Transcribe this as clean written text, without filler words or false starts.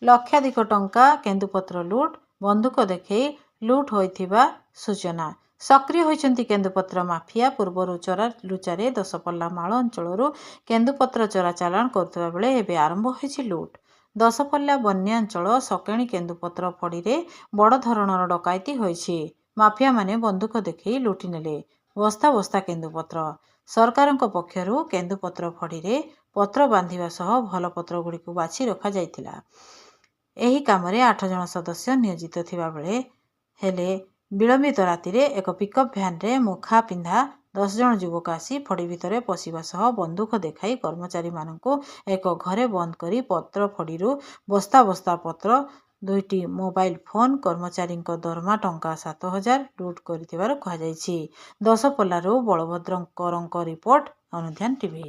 ଲକ୍ଷାଧିକ ଟଙ୍କା କେନ୍ଦୁପତ୍ର ଲୁଟ୍, ବନ୍ଧୁକ ଦେଖାଇ ଲୁଟ୍ ହୋଇଥିବା ସୂଚନା। ସକ୍ରିୟ ହୋଇଛନ୍ତି କେନ୍ଦୁପତ୍ର ମାଫିଆ। ପୂର୍ବରୁ ଚୋରା ଲୁଚାରେ ଦଶପଲ୍ଲା ମାଳ ଅଞ୍ଚଳରୁ କେନ୍ଦୁପତ୍ର ଚୋରା ଚାଲାଣ କରୁଥିବା ବେଳେ ଏବେ ଆରମ୍ଭ ହୋଇଛି ଲୁଟ୍। ଦଶପଲ୍ଲା ବନ୍ୟାଞ୍ଚଳ ସକେଣି କେନ୍ଦୁପତ୍ର ଫଡ଼ିରେ ବଡ଼ ଧରଣର ଡକାୟତି ହୋଇଛି। ମାଫିଆମାନେ ବନ୍ଧୁକ ଦେଖାଇ ଲୁଟି ନେଲେ ବସ୍ତା ବସ୍ତା କେନ୍ଦୁପତ୍ର। ସରକାରଙ୍କ ପକ୍ଷରୁ କେନ୍ଦୁପତ୍ର ଫଡ଼ିରେ ପତ୍ର ବାନ୍ଧିବା ସହ ଭଲ ପତ୍ରଗୁଡ଼ିକୁ ବାଛି ରଖାଯାଇଥିଲା। ଏହି କାମରେ 8 ଜଣ ସଦସ୍ୟ ନିୟୋଜିତ ଥିବା ବେଳେ ହେଲେ ବିଳମ୍ବିତ ରାତିରେ ଏକ ପିକଅପ୍ ଭ୍ୟାନ୍ରେ ମୁଖା ପିନ୍ଧା 10 ଜଣ ଯୁବକ ଆସି ଫଡ଼ି ଭିତରେ ପଶିବା ସହ ବନ୍ଧୁକ ଦେଖାଇ କର୍ମଚାରୀମାନଙ୍କୁ ଏକ ଘରେ ବନ୍ଦ କରି ପତ୍ର ଫଡ଼ିରୁ ବସ୍ତା ବସ୍ତା ପତ୍ର, 2ଟି ମୋବାଇଲ ଫୋନ୍, କର୍ମଚାରୀଙ୍କ ଦରମା ଟଙ୍କା 7,000 ଲୁଟ୍ କରିଥିବାର କୁହାଯାଇଛି। ଦଶପଲ୍ଲାରୁ ବଳଭଦ୍ର କରଙ୍କ ରିପୋର୍ଟ, ଅନୁଧ୍ୟାନ ଟିଭି।